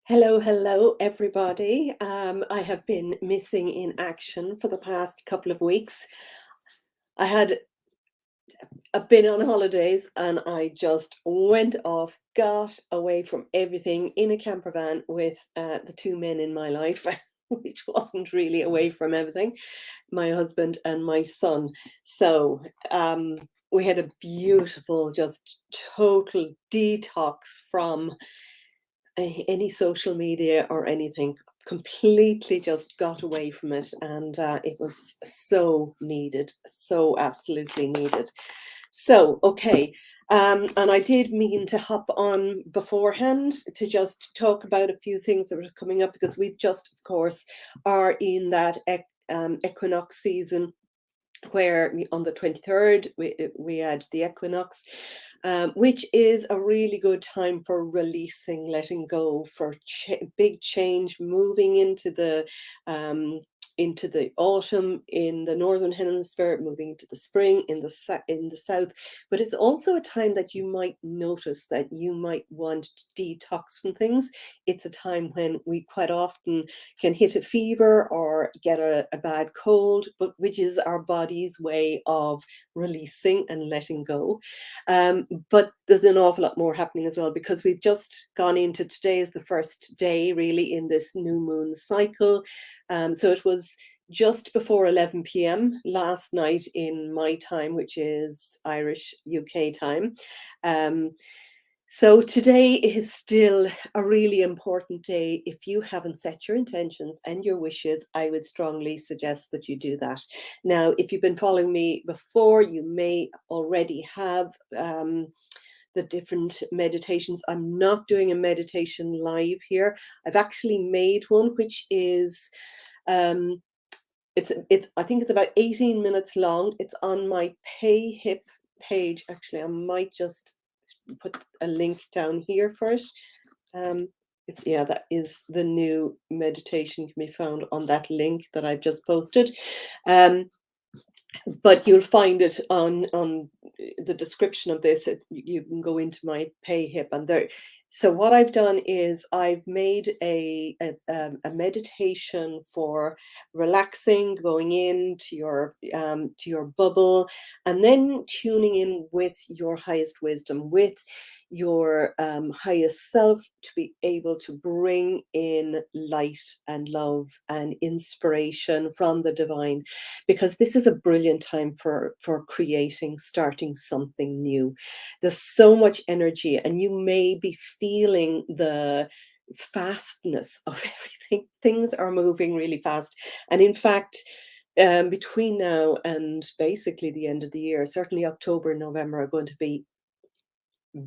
Hello, hello, everybody. I have been missing in action for the past couple of weeks. I had been on holidays and I just went off, got away from everything in a camper van with the two men in my life, which wasn't really away from everything, my husband and my son. So we had a beautiful, just total detox from any social media or anything. Completely just got away from it, and it was so needed, so absolutely needed. So okay, and I did mean to hop on beforehand to just talk about a few things that were coming up, because we've just, of course, are in that equinox season where on the 23rd we had the equinox, which is a really good time for releasing, letting go, for big change, moving into the autumn in the northern hemisphere, moving into the spring in the south. But it's also a time that you might notice that you might want to detox from things. It's a time when we quite often can hit a fever or get a bad cold, but which is our body's way of releasing and letting go. But there's an awful lot more happening as well, because we've just gone into, today is the first day really in this new moon cycle. So it was just before 11 p.m. last night in my time, which is Irish UK time. So today is still a really important day. If you haven't set your intentions and your wishes, I would strongly suggest that you do that. Now, if you've been following me before, you may already have the different meditations. I'm not doing a meditation live here. I've actually made one, which is it's I think it's about 18 minutes long. It's on my PayHip page. Actually, I might just put a link down here for it. Yeah, that is the new meditation, can be found on that link that I've just posted. But you'll find it on the description of this. You can go into my PayHip and there. So what I've done is I've made a meditation for relaxing, going into your bubble, and then tuning in with your highest wisdom, with your highest self, to be able to bring in light and love and inspiration from the divine, because this is a brilliant time for creating, starting something new. There's so much energy, and you may be feeling the fastness of everything. Things are moving really fast, and in fact, between now and basically the end of the year, certainly October and November are going to be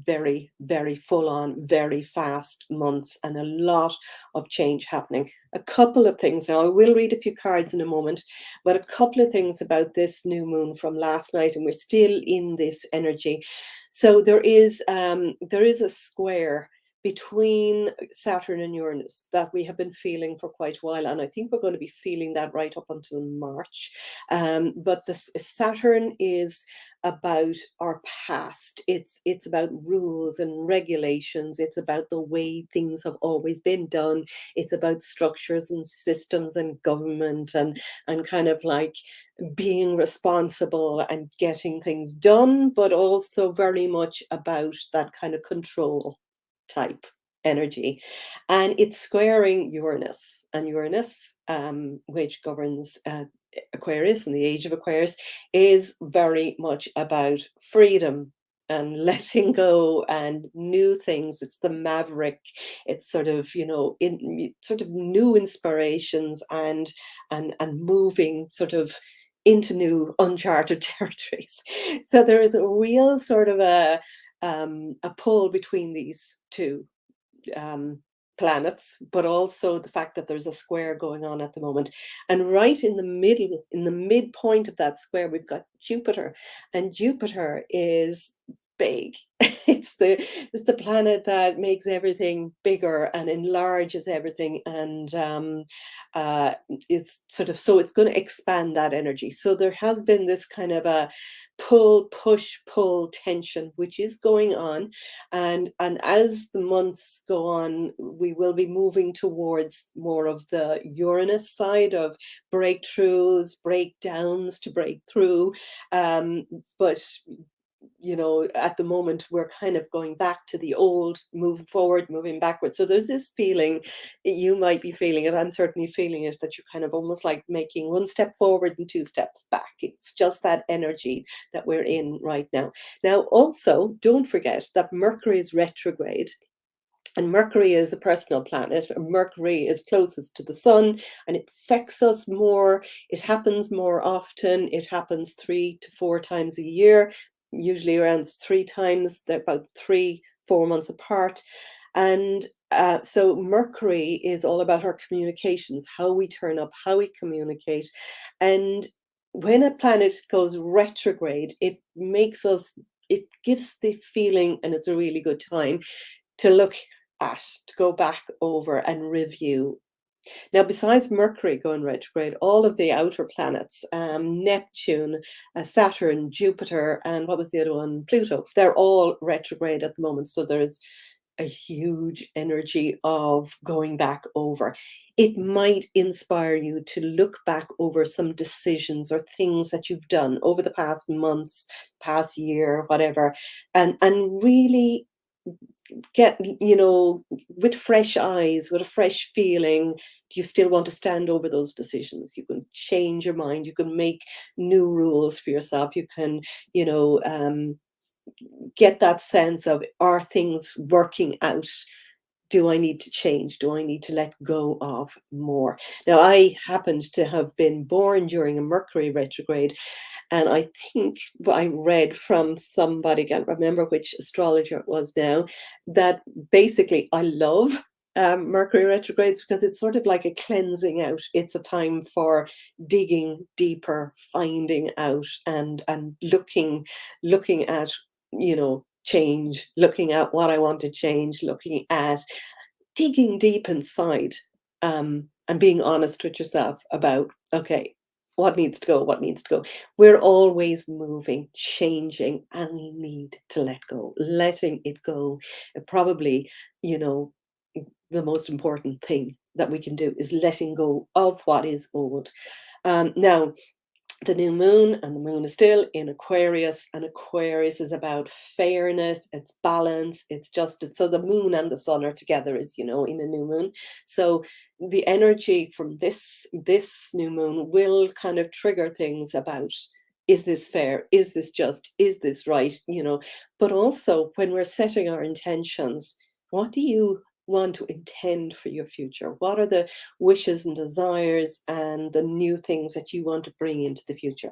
very, very full on, very fast months, and a lot of change happening. A couple of things now, I will read a few cards in a moment, but a couple of things about this new moon from last night, and we're still in this energy. So there is a square between Saturn and Uranus that we have been feeling for quite a while, and I think we're going to be feeling that right up until March. But this Saturn is about our past. It's about rules and regulations. It's about the way things have always been done. It's about structures and systems and government, and kind of like being responsible and getting things done, but also very much about that kind of control type energy. And it's squaring Uranus, and Uranus, which governs Aquarius and the age of Aquarius, is very much about freedom and letting go and new things. It's the maverick. It's sort of, sort of new inspirations and moving sort of into new uncharted territories. So there is a real sort of a pull between these two planets, but also the fact that there's a square going on at the moment. And right in the middle, in the midpoint of that square, we've got Jupiter, and Jupiter is big. It's it's the planet that makes everything bigger and enlarges everything, and it's sort of, so it's going to expand that energy. So there has been this kind of a pull, push, pull tension which is going on, and as the months go on, we will be moving towards more of the Uranus side of breakthroughs, breakdowns to break through. But at the moment, we're kind of going back to the old, moving forward, moving backwards. So there's this feeling, you might be feeling it, I'm certainly feeling it, that you're kind of almost like making one step forward and two steps back. It's just that energy that we're in right now. Now, also, don't forget that Mercury is retrograde. And Mercury is a personal planet. Mercury is closest to the sun, and it affects us more. It happens more often. It happens 3 to 4 times a year, usually around 3 times. They're about 3, 4 months apart. And so Mercury is all about our communications, how we turn up, how we communicate. And when a planet goes retrograde, it gives the feeling, and it's a really good time to look at, to go back over and review. Now, besides Mercury going retrograde, all of the outer planets, Neptune, Saturn, Jupiter, and what was the other one? Pluto, they're all retrograde at the moment. So there's a huge energy of going back over. It might inspire you to look back over some decisions or things that you've done over the past months, past year, whatever, and really get, with fresh eyes, with a fresh feeling. Do you still want to stand over those decisions? You can change your mind. You can make new rules for yourself. You can, get that sense of, are things working out? Do I need to change? Do I need to let go of more? Now, I happened to have been born during a Mercury retrograde, and I think what I read from somebody, I can't remember which astrologer it was now, that basically I love Mercury retrogrades because it's sort of like a cleansing out. It's a time for digging deeper, finding out, and looking at, change, looking at what I want to change, looking at digging deep inside, and being honest with yourself about, okay, what needs to go, what needs to go. We're always moving, changing, and we need to let go. Letting it go, probably, the most important thing that we can do is letting go of what is old. Now, the new moon, and the moon is still in Aquarius, and Aquarius is about fairness, it's balance, it's justice. So the moon and the sun are together, is, in a new moon. So the energy from this new moon will kind of trigger things about, is this fair, is this just, is this right? But also, when we're setting our intentions, what do you want to intend for your future? What are the wishes and desires and the new things that you want to bring into the future?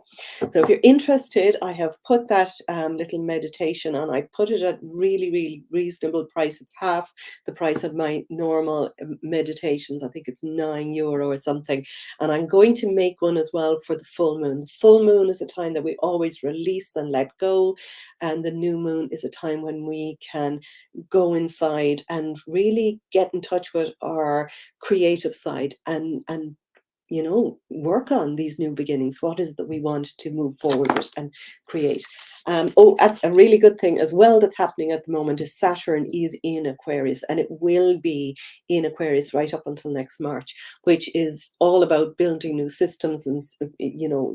So if you're interested, I have put that little meditation on. I put it at really, really reasonable price. It's half the price of my normal meditations. I think it's €9 or something. And I'm going to make one as well for the full moon. The full moon is a time that we always release and let go. And the new moon is a time when we can go inside and really get in touch with our creative side, and work on these new beginnings. What is it that we want to move forward with and create? A really good thing as well that's happening at the moment is Saturn is in Aquarius, and it will be in Aquarius right up until next March, which is all about building new systems and,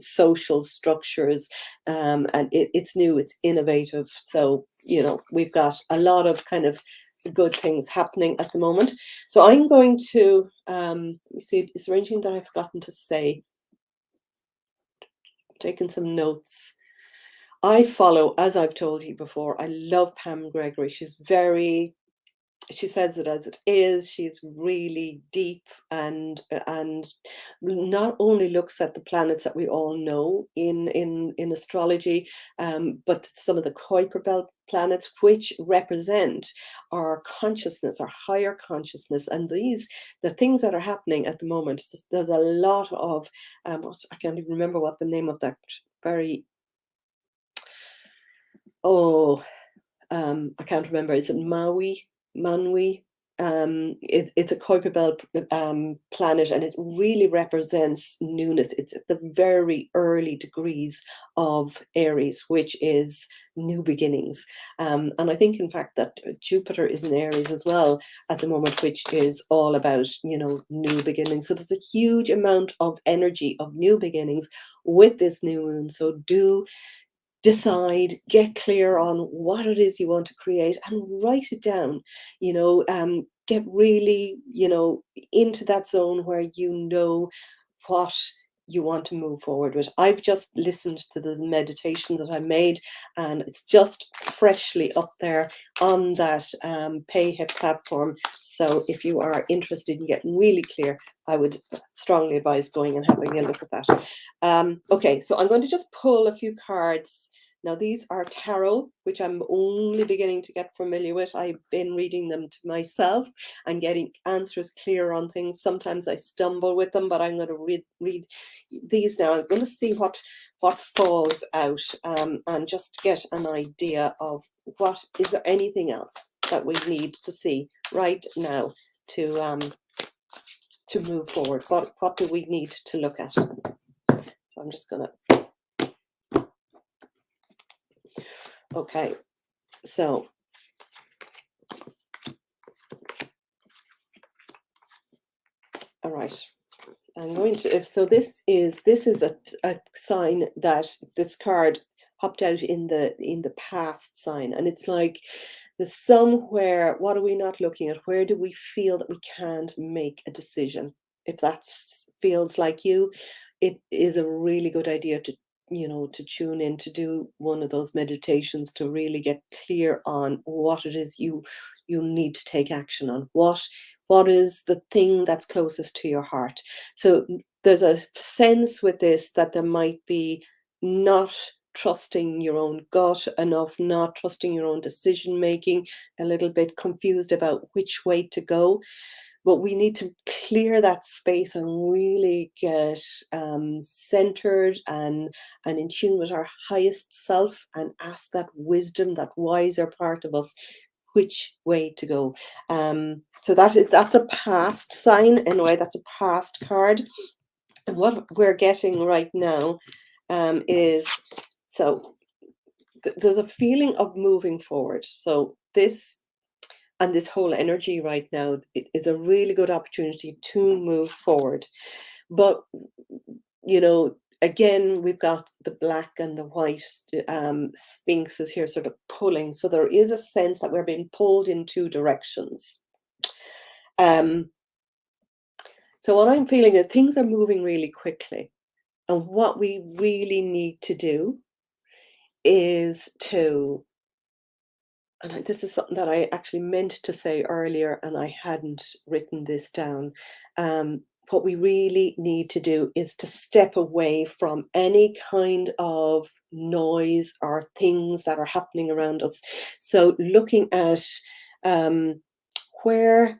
social structures. And it's new, it's innovative. So, we've got a lot of kind of good things happening at the moment. So I'm going to let me see, is there anything that I've forgotten to say? Taking some notes. I follow, as I've told you before, I love Pam Gregory. She says it as it is. She's really deep, and not only looks at the planets that we all know in astrology, but some of the Kuiper belt planets, which represent our consciousness, our higher consciousness, and the things that are happening at the moment. There's a lot of I can't even remember what the name of that very I can't remember, is it Maui? Manui? It's a Kuiper planet, and it really represents newness. It's at the very early degrees of Aries, which is new beginnings. And I think, in fact, that Jupiter is in Aries as well at the moment, which is all about, new beginnings. So there's a huge amount of energy of new beginnings with this new moon. So do decide, get clear on what it is you want to create and write it down. Get really, into that zone where you know what you want to move forward with. I've just listened to the meditations that I made, and it's just freshly up there on that PayHip platform. So if you are interested in getting really clear, I would strongly advise going and having a look at that. Okay, so I'm going to just pull a few cards. Now, these are tarot, which I'm only beginning to get familiar with. I've been reading them to myself and getting answers clear on things. Sometimes I stumble with them, but I'm going to read these now. I'm going to see what falls out, and just get an idea of is there anything else that we need to see right now to move forward. What do we need to look at? So I'm just going to. Okay, so all right. I'm going to. So this is a sign that this card popped out in the past sign, and it's like there's somewhere. What are we not looking at? Where do we feel that we can't make a decision? If that feels like you, it is a really good idea to tune in, to do one of those meditations, to really get clear on what it is you need to take action on. What is the thing that's closest to your heart? So there's a sense with this that there might be not trusting your own gut enough, not trusting your own decision making, a little bit confused about which way to go. But we need to clear that space and really get centered and in tune with our highest self, and ask that wisdom, that wiser part of us, which way to go. So that's a past sign anyway. That's a past card. And what we're getting right now is, so there's a feeling of moving forward. So this whole energy right now, it is a really good opportunity to move forward. But again, we've got the black and the white sphinxes here sort of pulling. So there is a sense that we're being pulled in two directions. So what I'm feeling is things are moving really quickly. And what we really need to do is and this is something that I actually meant to say earlier, and I hadn't written this down. What we really need to do is to step away from any kind of noise or things that are happening around us. So looking at where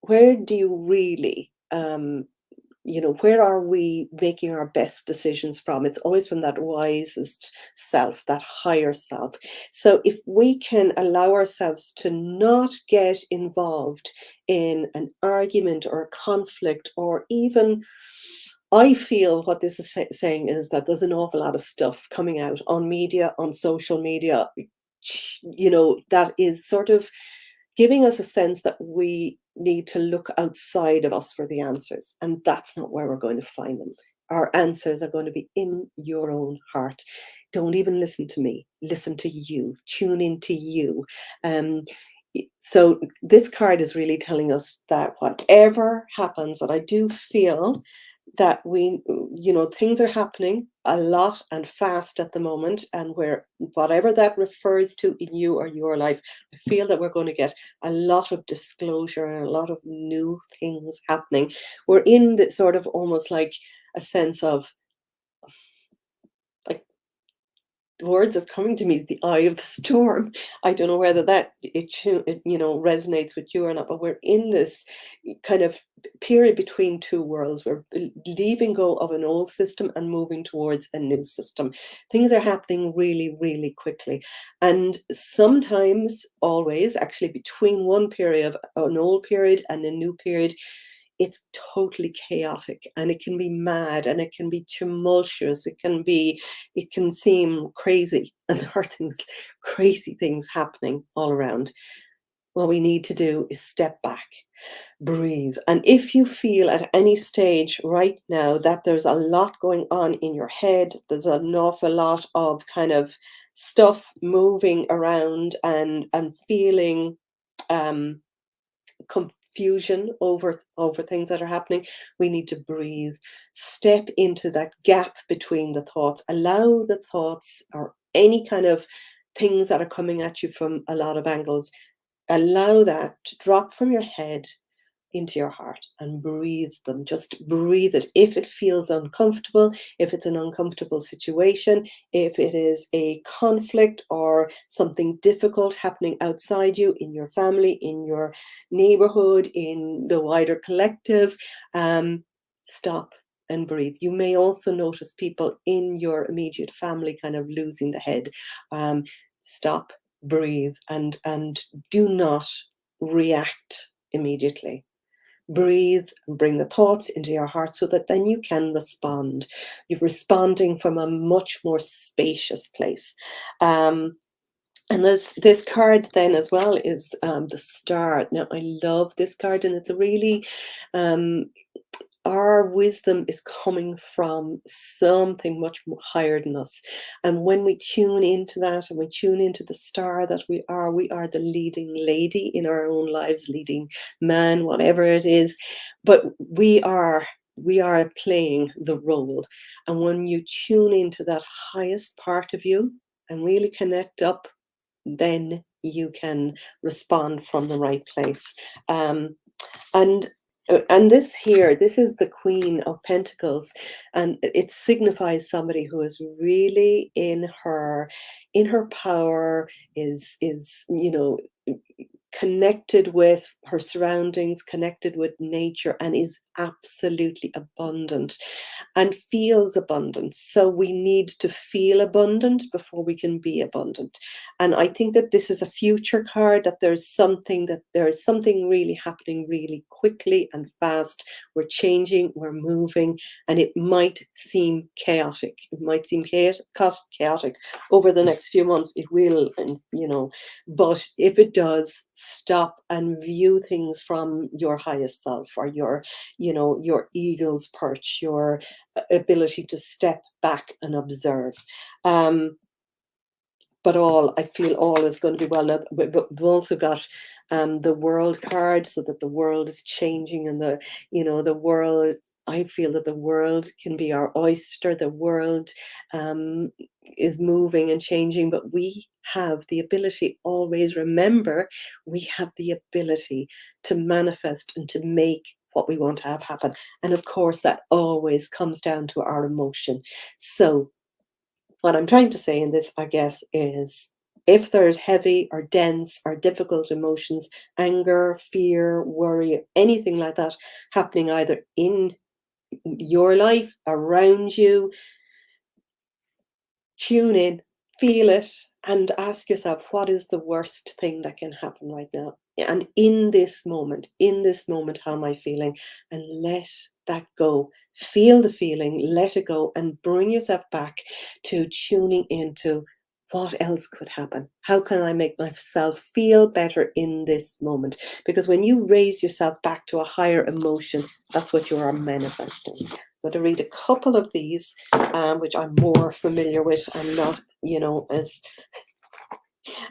do you really where are we making our best decisions from? It's always from that wisest self, that higher self. So if we can allow ourselves to not get involved in an argument or a conflict, or even, I feel what this is saying is that there's an awful lot of stuff coming out on media, on social media, that is sort of giving us a sense that we need to look outside of us for the answers. And that's not where we're going to find them. Our answers are going to be in your own heart. Don't even listen to me. Listen to you. Tune into you. So this card is really telling us that whatever happens, and I do feel that things are happening a lot and fast at the moment, and where whatever that refers to in you or your life, I feel that we're going to get a lot of disclosure and a lot of new things happening. We're in the sort of almost like a sense of like words that's coming to me is the eye of the storm. I don't know whether it resonates with you or not, but we're in this kind of period between two worlds. We're leaving go of an old system and moving towards a new system. Things are happening really, really quickly. And sometimes, always, actually, between one period, an old period and a new period, it's totally chaotic, and it can be mad, and it can be tumultuous, it can seem crazy, and there are crazy things happening all around. What we need to do is step back, breathe. And if you feel at any stage right now that there's a lot going on in your head, there's an awful lot of kind of stuff moving around, and feeling confusion over things that are happening, we need to breathe, step into that gap between the thoughts, allow the thoughts or any kind of things that are coming at you from a lot of angles, allow that to drop from your head into your heart and breathe them. Just breathe it. If it feels uncomfortable, if it's an uncomfortable situation, if it is a conflict or something difficult happening outside you, in your family, in your neighborhood, in the wider collective, stop and breathe. You may also notice people in your immediate family kind of losing the head. Stop, breathe, and do not react immediately. Breathe and bring the thoughts into your heart so that then you can respond. You're responding from a much more spacious place. And there's this card then as well is the Star. Now, I love this card, and it's a really our wisdom is coming from something much more higher than us. And when we tune into that, and we tune into the star that we are the leading lady in our own lives, leading man, whatever it is. But we are playing the role. And when you tune into that highest part of you and really connect up, then you can respond from the right place. And this here, this is the Queen of Pentacles, and it signifies somebody who is really in her power, is connected with her surroundings, connected with nature, and is absolutely abundant and feels abundant. So we need to feel abundant before we can be abundant. And I think that this is a future card, that there is something really happening really quickly and fast. We're changing, we're moving, and it might seem chaotic. It might seem chaotic over the next few months. It will, and but if it does, stop and view things from your highest self, or your eagle's perch, your ability to step back and observe. But I feel all is going to be well. Now, we've also got the World card, so that the world is changing, and the world. I feel that the world can be our oyster. The world is moving and changing, but we have the ability. Always remember, we have the ability to manifest and to make what we want to have happen. And of course, that always comes down to our emotion. So what I'm trying to say in this, I guess, is if there's heavy or dense or difficult emotions, anger, fear, worry, anything like that happening either in your life, around you, tune in, feel it, and ask yourself, what is the worst thing that can happen right now? And in this moment, how am I feeling? And let that go. Feel the feeling, let it go, and bring yourself back to tuning into what else could happen. How can I make myself feel better in this moment? Because when you raise yourself back to a higher emotion, that's what you are manifesting. I'm going to read a couple of these, which I'm more familiar with. I'm not, as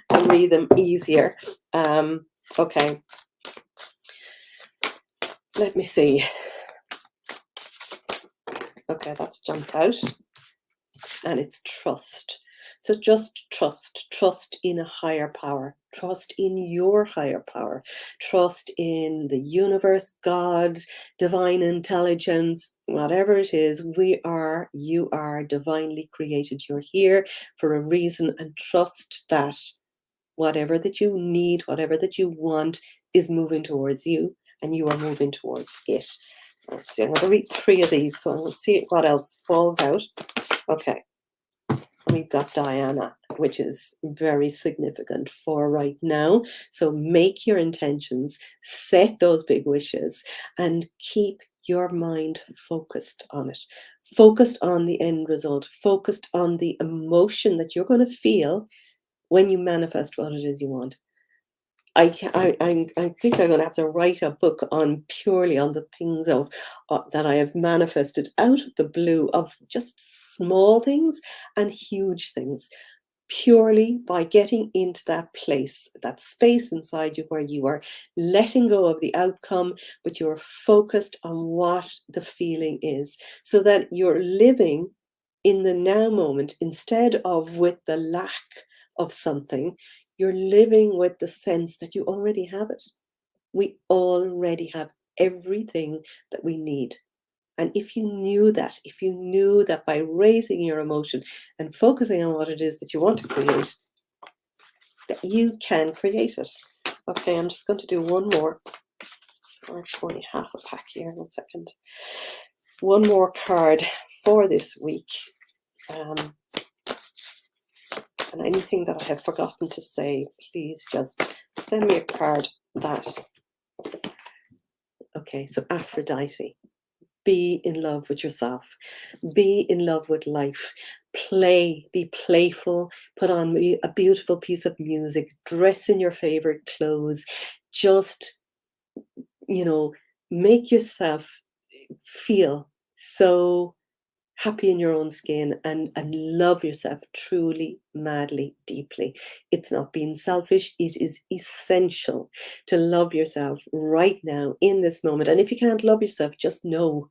I read them easier. Okay, let me see. Okay, that's jumped out, and it's trust. So just trust in a higher power. Trust in your higher power. Trust in the universe, God, divine intelligence, whatever it is. You are divinely created. You're here for a reason, and trust that whatever that you need, whatever that you want is moving towards you, and you are moving towards it. Let's see, I'm going to read 3 of these, so let's see what else falls out. Okay. We've got Diana, which is very significant for right now. So make your intentions, set those big wishes, and keep your mind focused on it. Focused on the end result, focused on the emotion that you're going to feel when you manifest what it is you want. I think I'm going to have to write a book on purely on the things of that I have manifested out of the blue, of just small things and huge things, purely by getting into that place, that space inside you where you are letting go of the outcome, but you're focused on what the feeling is, so that you're living in the now moment instead of with the lack of something. You're living with the sense that you already have it. We already have everything that we need. And if you knew that by raising your emotion and focusing on what it is that you want to create, that you can create it. Okay, I'm just going to do one more. Or only half a pack here. 1 second. One more card for this week. And anything that I have forgotten to say, please just send me a card that. Okay, so Aphrodite. Be in love with yourself. Be in love with life. Play, be playful, put on a beautiful piece of music, dress in your favorite clothes. Just, make yourself feel so happy in your own skin, and love yourself truly, madly, deeply. It's not being selfish. It is essential to love yourself right now in this moment. And if you can't love yourself, just know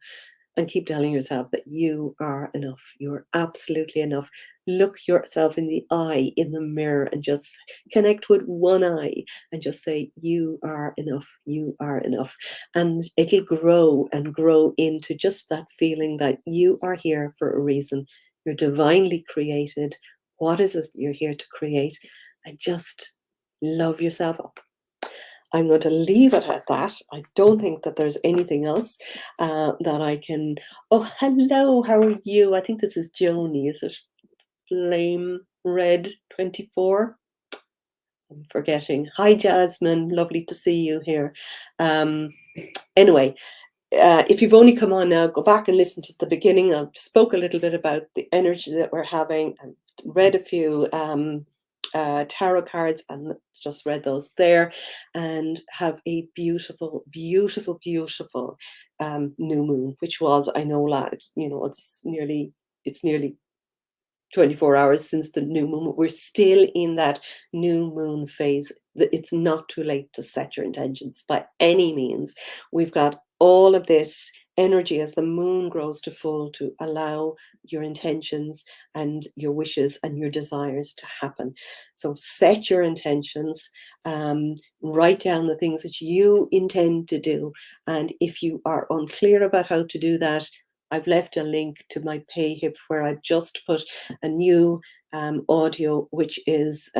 and keep telling yourself that you are enough. You're absolutely enough. Look yourself in the eye, in the mirror, and just connect with one eye and just say, you are enough. You are enough. And it'll grow and grow into just that feeling that you are here for a reason. You're divinely created. What is it you're here to create? And just love yourself up. I'm going to leave it at that. I don't think that there's anything else that I can. Oh, hello. How are you? I think this is Joni. Is it Flame Red 24? I'm forgetting. Hi, Jasmine. Lovely to see you here. Anyway, if you've only come on now, go back and listen to the beginning. I spoke a little bit about the energy that we're having. I read a few tarot cards and just read those there, and have a beautiful, beautiful, beautiful new moon, which was, I know, it's nearly 24 hours since the new moon. We're still in that new moon phase. It's not too late to set your intentions by any means. We've got all of this energy as the moon grows to full to allow your intentions and your wishes and your desires to happen. So set your intentions, write down the things that you intend to do. And if you are unclear about how to do that, I've left a link to my PayHip where I've just put a new audio, which is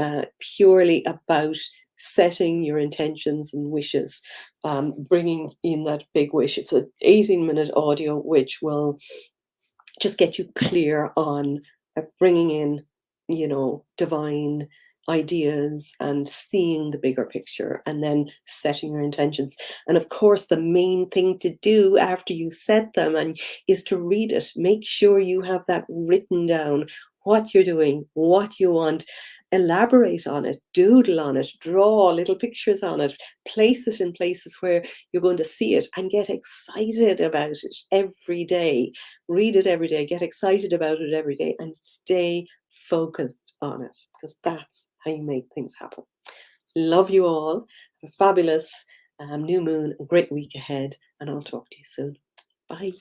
purely about setting your intentions and wishes, bringing in that big wish. It's an 18-minute audio, which will just get you clear on bringing in, divine ideas and seeing the bigger picture, and then setting your intentions. And of course, the main thing to do after you set them is to read it. Make sure you have that written down, what you're doing, what you want. Elaborate on it, doodle on it, draw little pictures on it, place it in places where you're going to see it, and get excited about it every day. Read it every day, get excited about it every day, and stay focused on it, because that's how you make things happen. Love you all. Have a fabulous new moon, a great week ahead, and I'll talk to you soon. Bye.